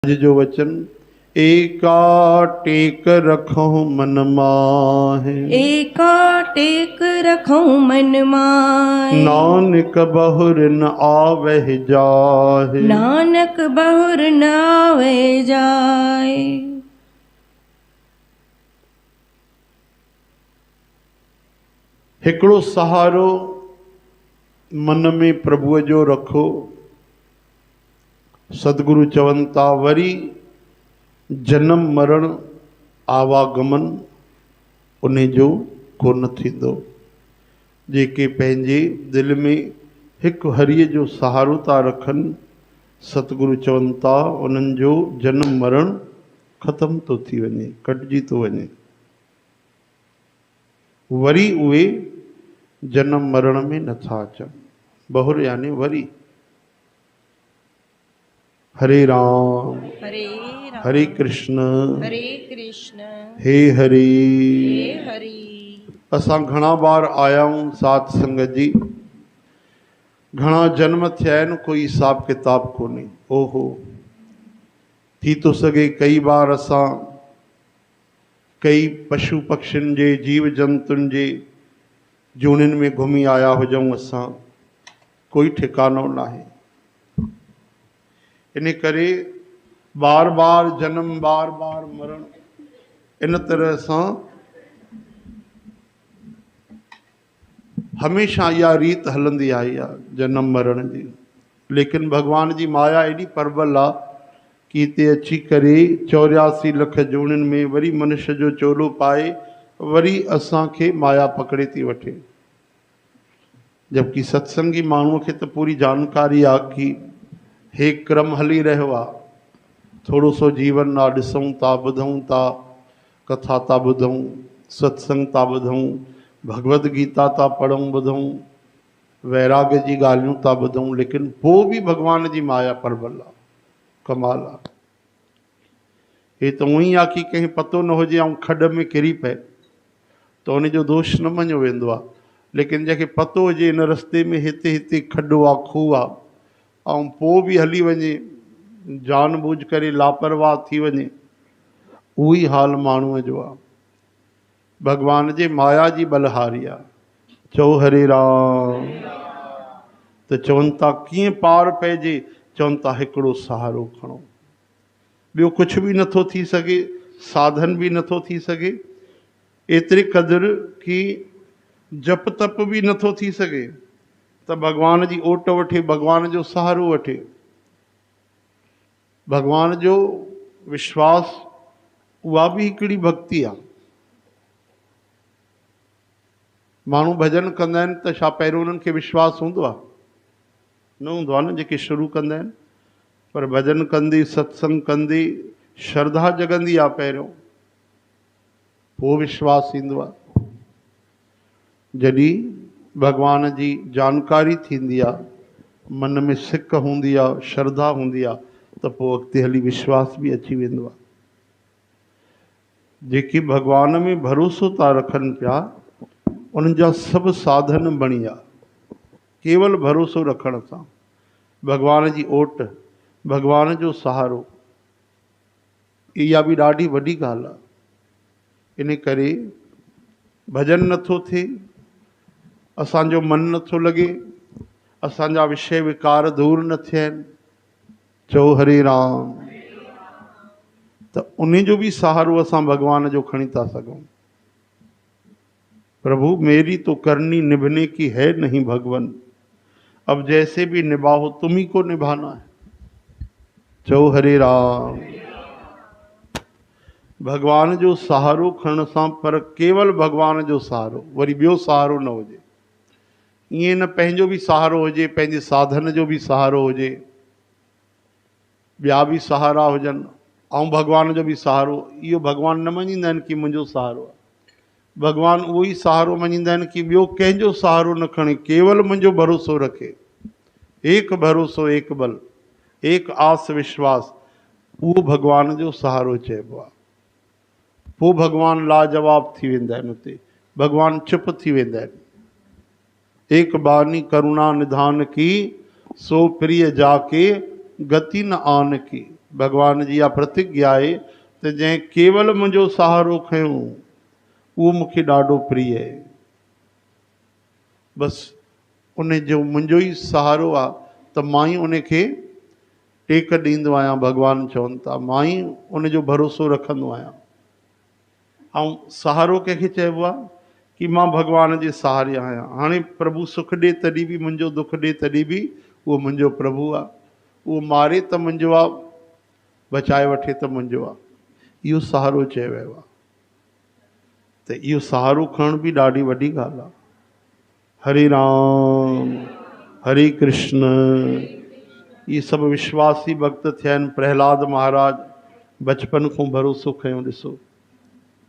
आज जो वचन एका टेक रखो मन माहे, एका टेक रखो मन माहे, नानक बहुर न आवह जाहे, नानक बहुर न आवे जाए। हिकिड़ो सहारो मन में प्रभुअ जो रखो। सतगुरु चवनि था वरी जन्म मरण आवागमन उन जो कोन थींदो। जेके पंहिंजे दिलि में हिकु हरीअ जो सहारो था रखनि, सतगुरु चवनि था उन्हनि जो जन्म मरण ख़तम थो थी वञे, कटिजी थो वञे। वरी उहे जन्म मरण में नथा अचनि। बहुर यानी वरी। हरे राम हरे राम, हरे कृष्ण हरे कृष्ण, हे हरि। हे हरि। असां घणा बार आया हूँ साथ संगत जी, घणा जन्म थिया आहिनि, कोई हिसाब किताब कोन्हे। ओहो, थी थो सघे कई बार असां कई पशु पक्षियुनि जे जीव जंतुनि जे जूनिन में घुमी आया हुजऊं। असां कोई ठिकानो नाहे। इन करे बार बार जन्म, बार बार मरण, इन तरह सां हमेशा इहा रीत हलंदी आई आहे जन्म मरण जी। लेकिन भगवान जी माया एॾी प्रबल आहे कि हिते अची करे 84 लख जूणिन में वरी मनुष्य जो चोलो पाए वरी असांखे माया पकड़े थी वठे। जबकि सत्संगी माण्हूअ खे त पूरी जानकारी आहे कि हे क्रम हली रहियो आहे। थोरो सो जीवन आहे, ॾिसूं था, ॿुधूं था, कथा था ॿुधूं, सत्संग था ॿुधूं, भगवत गीता था पढ़ूं ॿुधूं, वैराग्य जी ॻाल्हियूं था ॿुधूं, लेकिन पोइ बि भॻवान जी माया प्रबल आहे, कमाल आहे। हे त उअं ई आहे कि कंहिं पतो न हुजे ऐं खॾ में किरी पए त उनजो दोष न मञियो वेंदो आहे। लेकिन जंहिंखे पतो हुजे हिन रस्ते में हिते हिते खॾो आहे, खूह आहे, ऐं पोइ बि हली वञे, जानबूझ करे लापरवाह थी वञे, उहो ई हाल माण्हूअ जो आहे। भॻवान जे माया जी बलहारी आहे। चओ हरे राम। त चवनि था कीअं पार पइजे, चवनि था हिकिड़ो सहारो खणो। ॿियो कुझु बि नथो थी सघे, साधन बि नथो थी सघे, एतिरे क़दुरु कि जप तप बि नथो थी सघे, त भॻवान जी ओट वठे, भॻवान जो सहारो वठे। भॻवान जो विश्वास, उहा बि हिकिड़ी भक्ति आहे। माण्हू भॼन कंदा आहिनि त छा पहिरियों उन्हनि खे विश्वास हूंदो आहे? न हूंदो आहे न। जेके शुरू कंदा आहिनि, पर भॼन कंदे, सत्संग कंदे श्रद्धा जगंदी आहे पहिरियों, पोइ विश्वास ईंदो आहे। जॾहिं भॻवान जी जानकारी थींदी आहे, मन में सिक हूंदी आहे, श्रद्धा हूंदी आहे, त पोइ अॻिते हली विश्वास बि अची वेंदो आहे। जेके भॻवान में भरोसो था रखनि पिया, उन्हनि जा सभु साधन बणी विया केवल भरोसो रखण सां। भॻवान जी ओट, भॻवान जो सहारो, इहा बि ॾाढी वॾी ॻाल्हि आहे। इन करे भॼन नथो थिए, असांजो मन नथो लॻे, असांजा विषय विकार दूर न थिया आहिनि। चओ हरे राम। त उन जो बि सहारो असां भॻवान जो खणी था सघूं। प्रभु मेरी तो करनी निभने की है नहीं भगवन, अब जैसे भी निभाओ तुम ही को निभाना है। चओ हरे राम। भगवान जो सहारो खणण सां, पर केवल भगवान जो सहारो, वरी ॿियो सहारो न हुजे। ईअं न पंहिंजो बि सहारो हुजे, पंहिंजे साधन जो बि सहारो हुजे, ॿिया बि सहारा हुजनि, ऐं भगवान जो बि सहारो। इहो भगवान न मञींदा आहिनि कि मुंहिंजो सहारो आहे। भगवान उहो ई सहारो मञींदा आहिनि कि ॿियो कंहिंजो सहारो न खणे, केवल मुंहिंजो भरोसो रखे। एक भरोसो, एक बल, एक आस विश्वास, उहो भगवान जो सहारो चइबो आहे। पोइ भगवान लाजवाब थी वेंदा आहिनि। उते भगवान चुप थी वेंदा आहिनि। एक बानी करुणा निधान की, सो प्रिय जाके गति न आन की। भगवान जी इहा प्रतिज्ञा आहे त जंहिं केवल मुंहिंजो सहारो खयों उहो मूंखे ॾाढो प्रिय आहे। बसि उन जो मुंहिंजो ई सहारो आहे त मां ई उनखे टेक ॾींदो आहियां। भगवान चवनि था मां ई उन जो भरोसो रखंदो आहियां। ऐं सहारो कंहिंखे चइबो आहे कि मां भगवान जे सहारे आहियां। हाणे प्रभु सुख ॾिए तॾहिं बि मुंहिंजो, दुख ॾिए तॾहिं बि उहो मुंहिंजो प्रभु आहे। उहो मारे त मुंहिंजो आहे, बचाए वठे त मुंहिंजो आहे। इहो सहारो चयो वियो आहे। त इहो सहारो खणण बि ॾाढी वॾी ॻाल्हि आहे। हरे राम हरे कृष्ण। इहे सभु विश्वासी भक्त थिया आहिनि। प्रहलाद महाराज बचपन खां भरोसो खयों, ॾिसो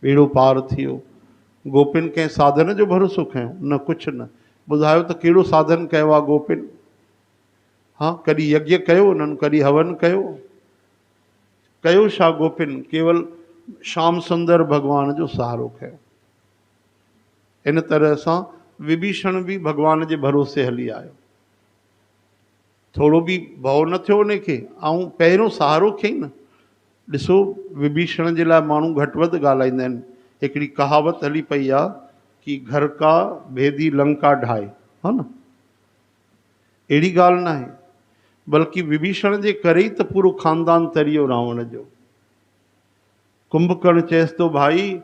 बेड़ो पार थी वियो। गोपिन कंहिं साधन जो भरोसो खयों न, कुझु न। ॿुधायो त कहिड़ो साधन कयो आहे गोपिन? हाँ, कॾहिं यज्ञ कयो उन्हनि, कॾहिं हवन कयो छा गोपिन? केवल श्याम सुंदर भगवान जो सहारो खयों। इन तरह सां विभीषण बि भगवान जे भरोसे हली आयो। थोरो बि भउ न थियो उनखे, ऐं पहिरियों सहारो खयईं न। ॾिसो विभीषण जे लाइ माण्हू घटि वधि ॻाल्हाईंदा आहिनि। हिकिड़ी कहावत हली पई आहे कि घर का भेदी लंका ढाए, हा न? अहिड़ी ॻाल्हि न आहे, बल्कि विभीषण जे करे ई त पूरो ख़ानदान तरी वियो रावण जो। कुंभकर्ण चएसि थो भाई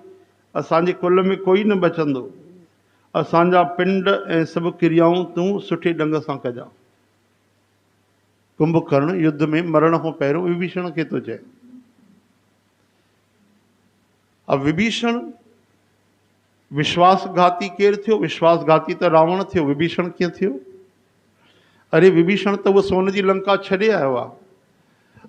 असांजे कुल में कोई न बचंदो, असांजा पिंड ऐं सभु क्रियाऊं तूं सुठे ढंग सां कजां। कुंभकर्ण युद्ध में मरण खां पहिरियों विभीषण खे थो चए। अब विभीषण विश्वासघाती केरु थियो? विश्वासघाती त रावण थियो, विभीषण कीअं थियो? अरे विभीषण त उहो सोन जी लंका छॾे आयो आहे।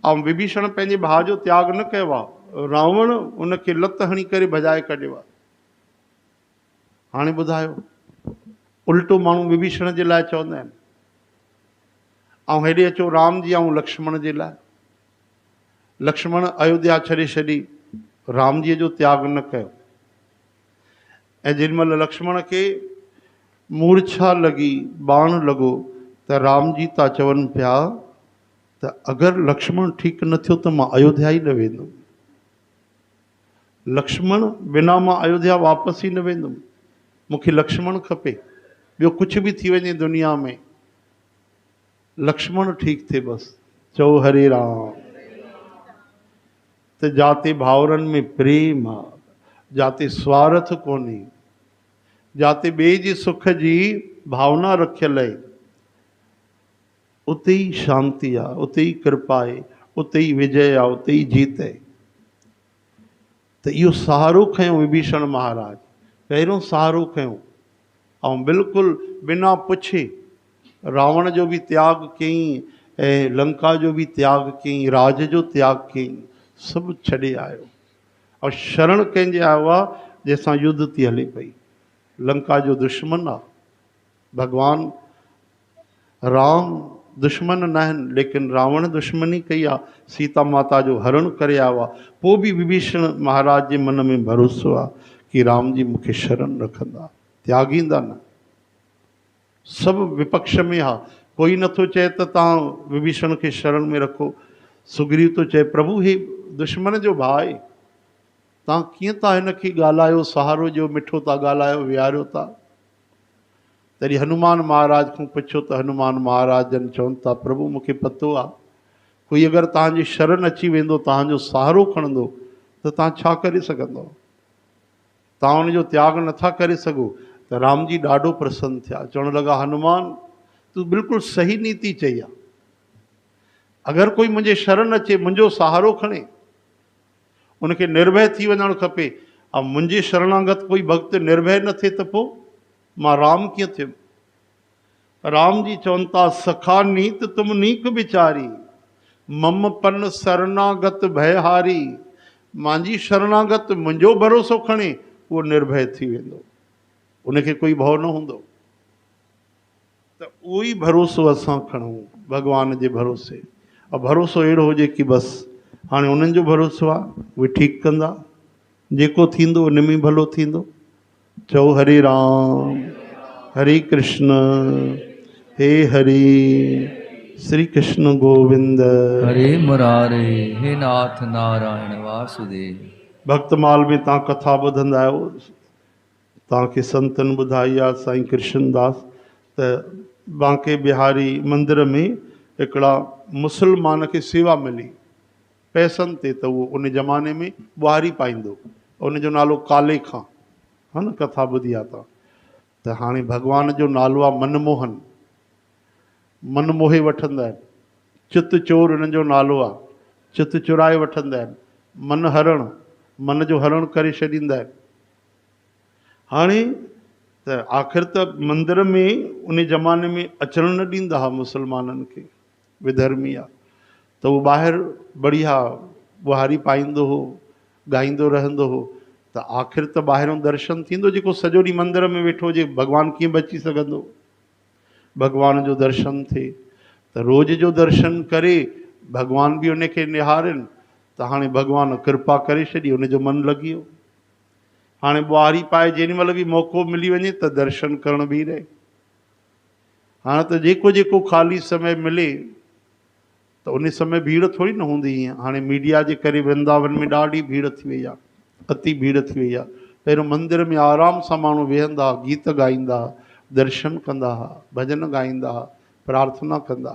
ऐं विभीषण पंहिंजे भाउ जो त्याग न कयो आहे, रावण उनखे लत हणी करे भॼाए कढियो आहे। हाणे ॿुधायो, उल्टो माण्हू विभीषण जे लाइ चवंदा आहिनि। ऐं हेॾे अचो राम जी ऐं लक्ष्मण जे लाइ। लक्ष्मण अयोध्या छॾे छॾी, राम जीअ जो त्याग न कयो। ऐं जेॾीमहिल लक्ष्मण खे मूर्छा लॻी, बाण लॻो, त राम जी था चवनि पिया त अगरि लक्ष्मण ठीकु न थियो त मां अयोध्या ई न वेंदुमि। लक्ष्मण बिना मां अयोध्या वापसि ई न वेंदुमि। मूंखे लक्ष्मण खपे, ॿियो कुझु बि थी वञे दुनिया में, लक्ष्मण ठीकु थिए बसि। चओ हरे राम। त जाते भाउरनि में प्रेम आहे, जाते स्वार्थ कोन्हे, जाते ॿिए जे सुख जी भावना रखियल आहे, उते ई शांति आहे, उते ई कृपा आहे, उते ई विजय आहे, उते ई जीत आहे। त इहो सहारो खयों विभीषण महाराज, पहिरियों सहारो खयों। ऐं बिल्कुलु बिना पुछे रावण जो बि त्याग कयईं ऐं लंका जो बि त्याग कयईं, राज जो त्याग कयईं, सभु छॾे आयो। और शरण कंहिंजे आयो आहे? जंहिंसां युद्ध थी हले पई। लंका जो दुश्मन आहे। भगवान राम दुश्मन न आहिनि, लेकिन रावण दुश्मनी कई आहे, सीता माता जो हरण करे आयो आहे। पोइ बि विभीषण महाराज जे मन में भरोसो आहे कि राम जी मूंखे शरण रखंदा, त्यागींदा न। सभु विपक्ष में हा, कोई नथो चए त तव्हां विभीषण खे शरण में रखो। सुग्रीव तो चए प्रभु हे दुश्मन जो भाउ आहे, तव्हां कीअं था हिन खे ॻाल्हायो, सहारो जो मिठो था ॻाल्हायो, विहारियो था। तॾहिं हनुमान महाराज खां पुछो त हनुमान महाराज जन चवनि था प्रभु मूंखे पतो आहे कोई अगरि तव्हांजी शरण अची वेंदो, तव्हांजो सहारो खणंदो, त तव्हां छा करे सघंदव? तव्हां हुनजो त्याग नथा करे सघो। त राम जी ॾाढो प्रसन्न थिया, चवण लॻा हनुमान तूं बिल्कुलु सही नीति चई आहे। अगरि कोई मुंहिंजे शरण अचे, मुंहिंजो सहारो खणे, उनखे निर्भय थी वञणु खपे। ऐं मुंहिंजे शरणागत कोई भक्त निर्भय न थिए त पोइ मां राम कीअं थियुमि? राम जी चवनि था सखा नीत तुम नीक विचारी, मम पन शरणागत भयहारी। मुंहिंजी शरणागत मुंहिंजो भरोसो खणे, उहो निर्भय थी वेंदो, उनखे कोई भउ न हूंदो। त उहो ई भरोसो असां खणूं भॻवान जे भरोसे। ऐं भरोसो अहिड़ो हुजे कि बसि हाणे उन्हनि जो भरोसो आहे, उहे ठीकु कंदा, जेको थींदो उन में भलो थींदो। चओ हरे राम हरे कृष्ण हे हरे। श्री कृष्ण गोविंद। हरे मुरारे हे नाथ नारायण वासुदेव। भक्तमाल में तव्हां कथा ॿुधंदा आहियो, तव्हांखे संतन ॿुधाई आहे साईं कृष्णदास त बांके बिहारी मंदिर में हिकिड़ा मुसलमान खे सेवा मिली पैसनि ते, त उहो उन ज़माने में ॿुहारी पाईंदो, उनजो नालो काले खां, हा न, कथा ॿुधी आहे तव्हां। त हाणे भॻवान जो नालो आहे मनमोहन, मन मोहे वठंदा आहिनि। चित चोर हिननि जो नालो आहे, चित चुराए वठंदा आहिनि। मन हरण, मन जो हरण करे छॾींदा आहिनि। हाणे त आख़िर त मंदर में उन ज़माने में अचण न ॾींदा हुआ मुसलमाननि खे, विधर्मी आहे, त उहो ॿाहिरि बढ़िया ॿुहारी पाईंदो हो, ॻाईंदो रहंदो हो। त आख़िर त ॿाहिरों दर्शन थींदो, जेको सॼो ॾींहुं मंदर में वेठो हुजे, भॻवानु कीअं बची सघंदो, भॻवान जो दर्शन थिए। त रोज़ जो दर्शन करे भॻवान बि उनखे निहारनि। त हाणे भॻवानु कृपा करे छॾी, उनजो मन लॻी वियो। हाणे ॿुहारी पाए जेॾी महिल बि मौक़ो मिली वञे त दर्शन करण बि रहे। हाणे त जेको जेको ख़ाली समय मिले, त उन समय भीड़ थोरी न हूंदी। ईअं हाणे मीडिया जे करे वृंदावन में ॾाढी भीड़ थी वई आहे, अति भीड़ थी वई आहे। पहिरियों मंदर में आराम सां माण्हू वेहंदा, गीत ॻाईंदा, दर्शन कंदा हुआ, भॼन ॻाईंदा, प्रार्थना कंदा।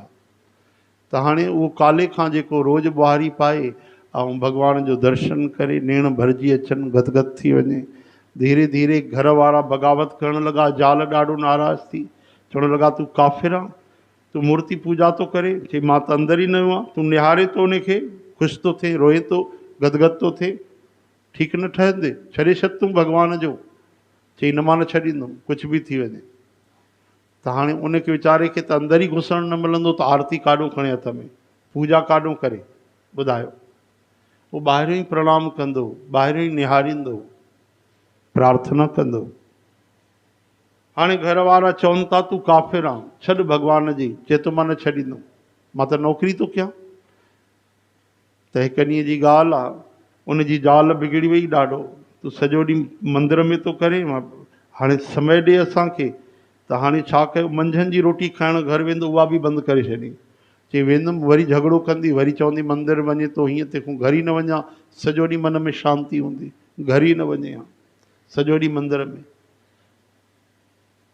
त हाणे उहो काले खां जेको रोज़ु ॿुहारी पाए ऐं भॻवान जो दर्शन करे नेण भरिजी अचनि, गदगद थी वञे। धीरे धीरे घर वारा बग़ावत करण लॻा, ज़ाल ॾाढो नाराज़ थी, चवण लॻा तूं काफ़िर आहे, तूं मूर्ति पूॼा थो करे। चई मां त अंदरि ई न हुआ, तूं निहारे थो उनखे, ख़ुशि थो थिए, रोए थो, गदगद थो थिए, ठीकु न ठहंदे, छॾे छॾ तूं भॻवान जो। चई न मां न छॾींदुमि, कुझु बि थी वञे। त हाणे उनखे वीचारे खे त अंदरि ई घुसणु न मिलंदो, त आरती काॾो खणे हथ में, पूॼा काॾो करे, ॿुधायो। उहो ॿाहिरियों ई प्रणाम कंदो, ॿाहिरियों ई निहारींदो, प्रार्थना कंदो। हाणे घर वारा चवनि था तूं काफ़िर आहे, छॾ भॻवान जी। चए थो मां न छॾींदुमि, मां त नौकिरी थो कयां। त हिकु ॾींहं जी ॻाल्हि आहे, उनजी ज़ाल बिगड़ी वई ॾाढो, तूं सॼो ॾींहुं मंदर में थो करे, मां हाणे समय ॾे असांखे। त हाणे छा कयो, मंझंदि जी रोटी खाइण घर वेंदो, उहा बि बंदि करे छॾी। चई वेंदुमि, वरी झगड़ो कंदी, वरी चवंदी मंदरु वञे थो हीअं, तंहिंखां घर ई न वञा, सॼो ॾींहुं मन में शांती हूंदी, घर ई न वञे हा, सॼो ॾींहुं मंदर में।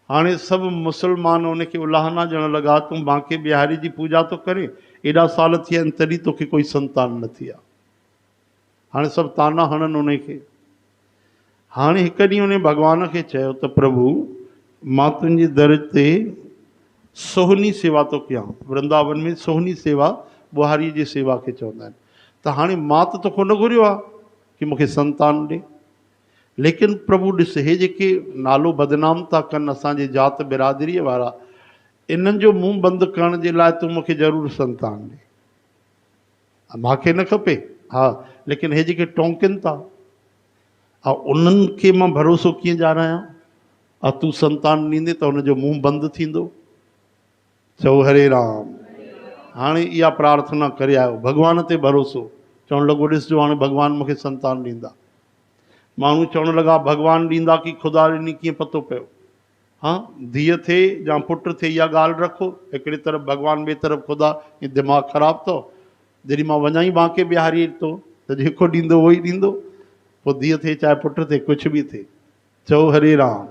हाणे सभु मुसलमान उनखे उलाहना ॾियण लॻा, तूं बांके बिहारी जी पूॼा थो करे, एॾा साल थिया आहिनि तॾहिं तोखे कोई संतान न थी आहे। हाणे सभु ताना हणनि उनखे। हाणे हिकु ॾींहुं उन भॻवान खे चयो त प्रभु मां तुंहिंजे दर ते सोहनी सेवा थो कयां। वृंदावन में सोहनी सेवा ॿुहारी जी सेवा खे चवंदा आहिनि। त हाणे मां त तोखां न घुरियो आहे कि मूंखे संतान ॾे, लेकिन प्रभु ॾिस, हे जेके नालो बदनाम था कनि असांजे जात बिरादरीअ वारा, इन्हनि जो मुंहुं बंदि करण जे लाइ तूं मूंखे ज़रूरु संतान ॾे। मूंखे न खपे, हा, लेकिन हे जेके टोंकनि था, उन्हनि खे मां भरोसो कीअं ॼाणायां? तूं संतान ॾींदे त हुनजो मुंहुं बंदि थींदो। चओ हरे राम। हाणे इहा प्रार्थना करे आयो, भॻवान ते भरोसो। चवणु लॻो ॾिसजो हाणे भॻवानु मूंखे संतान ॾींदा। माण्हू चवणु लॻा भॻवानु ॾींदा कि ख़ुदा ॾिनी, कीअं पतो पियो? हा, धीअ थिए या पुटु थिए, इहा ॻाल्हि रखो, हिकिड़े तरफ़ भॻवानु, ॿिए तरफ़ ख़ुदा, इहो दिमाग़ु ख़राबु अथव। जॾहिं मां वञा ई बांके बिहारी तो, त जेको ॾींदो उहो ई ॾींदो। पोइ धीअ थिए चाहे पुटु थिए, कुझु बि थिए। चओ हरे राम।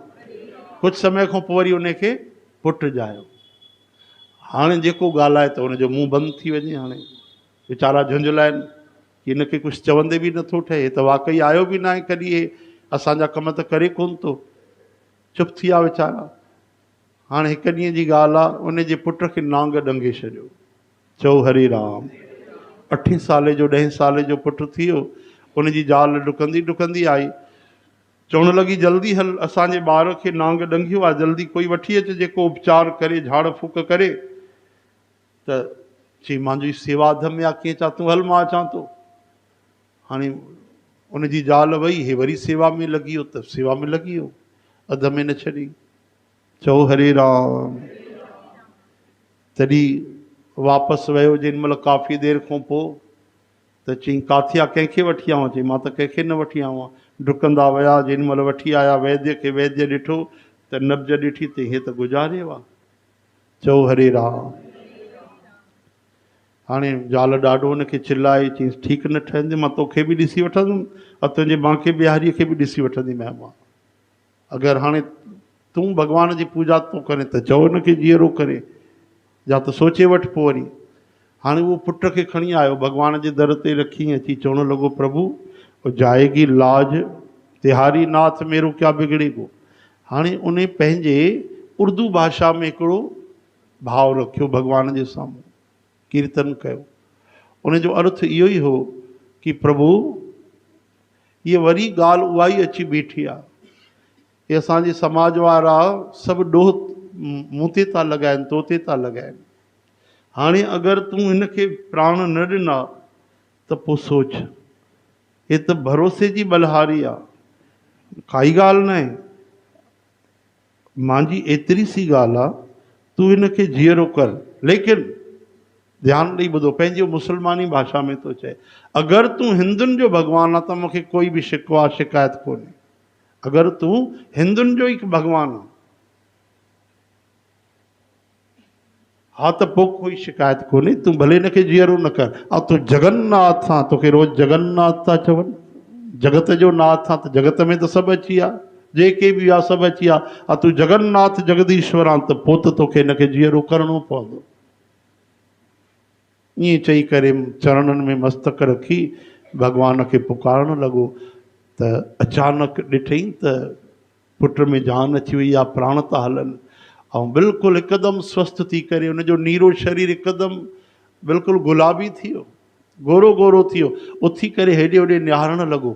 कुझु समय खां पोइ वरी उनखे पुटु ॼायो। हाणे जेको ॻाल्हाए त हुनजो मुंहुं बंदि थी वञे। हाणे वीचारा झुंझलाइनि कि हिनखे कुझु चवंदे बि नथो ठहे, त वाक़ई आयो बि न आहे कॾहिं, हे असांजा कम त करे कोन थो, चुप थी विया वीचारा। हाणे हिकु ॾींहं जी ॻाल्हि आहे, उनजे पुट खे नांग ॾंगे छॾियो। चओ हरे राम। 8 साले जो 10 साले जो पुटु थी वियो। उनजी ज़ाल डुकंदी डुकंदी आई, चवणु लॻी जल्दी हल, असांजे ॿार खे नांग ॾंगियो आहे, जल्दी कोई वठी अच जेको उपचार करे, झाड़ फूक करे। त चई मुंहिंजी सेवा अध में आहे, कीअं चा तूं हल, मां अचां थो। हाणे उनजी ज़ाल वई, हे वरी सेवा में लॻी वियो, त सेवा में लॻी वियो, अध में न छॾी। चओ हरे राम। तॾहिं वापसि वियो जेॾी महिल काफ़ी देरि खां पोइ, त चई काथे आहे, कंहिंखे वठी आवां? चई मां त कंहिंखे न वठी आवां। डुकंदा विया, जेॾी महिल वठी आया वैद्य खे, वैद्य ॾिठो त नब्ज ॾिठी त हे त गुज़ारे वियो आहे। चओ हरे राम। हाणे ज़ाल ॾाढो हुनखे चिल्लाए चईंसि ठीकु न ठहंदे मां तोखे बि ॾिसी वठंदुमि और तुंहिंजे बांके बिहारीअ खे बि ॾिसी वठंदीमांइ मां। अगरि हाणे तूं भॻवान जी पूॼा थो करे त चओ हुनखे जीअरो करे, या त सोचे वठि पोइ वरी। हाणे उहो पुट खे खणी आयो, भॻवान जे दर ते रखी अची चवणु लॻो प्रभु जाएगी लाज तिहारी नाथ मेरो क्या बिगड़ेगो। हाणे उन पंहिंजे उर्दू भाषा में हिकिड़ो भाव रखियो भॻवान जे साम्हूं, कीर्तन कयो। उन जो अर्थ इहो ई हो कि प्रभु ये वरी ॻाल्हि उहा ई अची बीठी आहे, ये असांजे समाज वारा सभु ॾोह मूं ते था लॻाइनि, तो ते था लॻाइनि। हाणे अगरि तूं हिनखे प्राण न ॾिना त पोइ सोच, हे त भरोसे जी बलिहारी आहे, काई ॻाल्हि न आहे। मुंहिंजी एतिरी सी ॻाल्हि आहे, तूं हिनखे जीअरो कर, लेकिन ध्यानु ॾेई ॿुधो, पंहिंजो मुस्लमानी भाषा में थो चए, अगरि तूं हिंदुनि जो भॻवानु आहे त मूंखे कोई बि शिकवा शिकायत कोन्हे। अगरि तूं हिंदुनि जो ई भॻवानु आहे हा त पोइ कोई शिकायत कोन्हे, तूं भले हिनखे जीअरो न कर। ऐं तूं जगन्नाथ आहे, तोखे रोज़ु जगन्नाथ था चवनि, जगत जो नाथ आहे त जगत में त सभु अची विया, जेके बि आहे सभु अची विया। ऐं तूं जगन्नाथ जगदीश्वर आहे त पोइ त तोखे हिनखे जीअरो करिणो पवंदो। ईअं चई करे चरणनि में मस्तक रखी भॻवान खे पुकारणु लॻो त अचानक ॾिठई त पुट में जान अची वई आहे, प्राण था हलनि, ऐं बिल्कुलु हिकदमि स्वस्थ थी करे हुनजो नीरो शरीर हिकदमि बिल्कुलु गुलाबी थी वियो, गोरो गोरो थी वियो। उथी करे हेॾे होॾे निहारणु लॻो,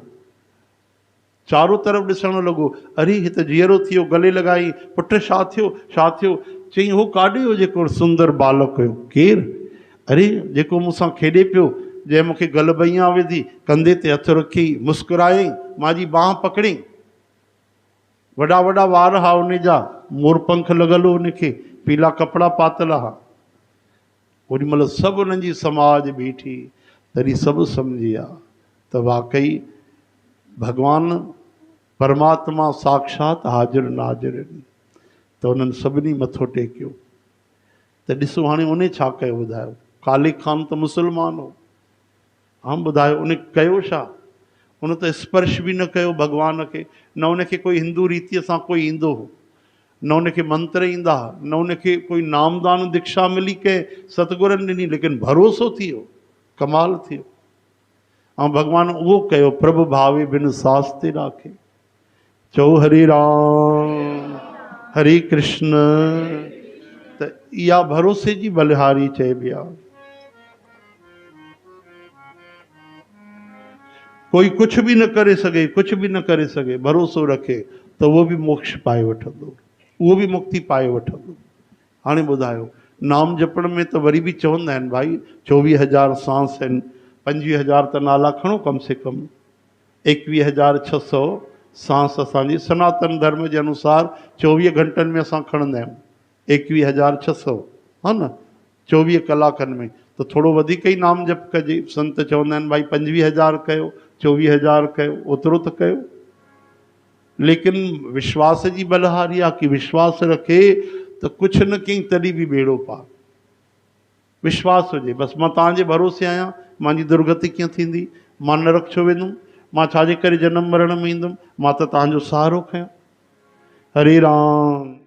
चारो तरफ़ ॾिसणु लॻो, अरे हे त जीअरो थी वियो। गले लॻाई, पुट छा थियो छा थियो? चईं हो काॾे हो जेको सुंदर बालक हुयो? केरु? अरे जेको मूंसां खेॾे पियो, जंहिं मूंखे गलबैया विधी, कंधे ते हथु रखी मुस्कुरायईं, मुंहिंजी बांह पकड़ियईं, वॾा वॾा वार हा उन जा, मोरपंख लॻल हो उनखे, पीला कपिड़ा पातल हा। ओॾी महिल सभु उन्हनि जी समाज बीठी, तॾहिं सभु सम्झी विया त वाकई भॻवानु परमात्मा साक्षात हाज़िर नाज़िर आहिनि। त उन्हनि सभिनी मथो टेकियो। त ॾिसो हाणे उन छा कयो ॿुधायो? ख़ालिक ख़ान त मुस्लमान हो, हा ॿुधायो उन कयो छा? उन त स्पर्श बि न कयो भॻवान खे, न उनखे कोई हिंदू रीतीअ सां कोई ईंदो हो, न उनखे मंत्र ईंदा, न उनखे कोई नामदान दीक्षा मिली कंहिं सतगुरनि ॾिनी, लेकिन भरोसो थी वियो, कमाल थी वियो। ऐं भॻवानु उहो कयो, प्रभु भावे बिन सास ते राखे। चओ हरे राम हरे कृष्ण। त इहा भरोसे जी बलिहारी चइबी आहे। कोई कुझु बि न करे सघे, कुझु बि न करे सघे, भरोसो रखे त उहो बि मोक्ष पाए वठंदो, उहो बि मुक्ति पाए वठंदो। हाणे ॿुधायो, नाम जपण में त वरी बि चवंदा आहिनि भाई 24,000 सांस आहिनि, 25,000 त नाला खणो कम से कम, 21,600 सांस असांजी सनातन धर्म जे अनुसार 24 घंटनि में असां खणंदा आहियूं, 21,600 हा न, 24 कलाकनि में। त थोरो वधीक ई नाम जप कजे। संत चवंदा आहिनि भाई 25,000 कयो, 24,000 कयो, ओतिरो त कयो। लेकिन विश्वास जी बलिहारी आहे कि विश्वास रखे त कुझु न कई तॾहिं बि बेड़ो पार। विश्वास हुजे, बसि मां तव्हांजे भरोसे आहियां, मुंहिंजी दुर्गति कीअं थींदी, मां नरक छो वेंदुमि, मां छाजे करे जनम मरण में ईंदुमि, मां त तव्हांजो सहारो खयां। हरे राम।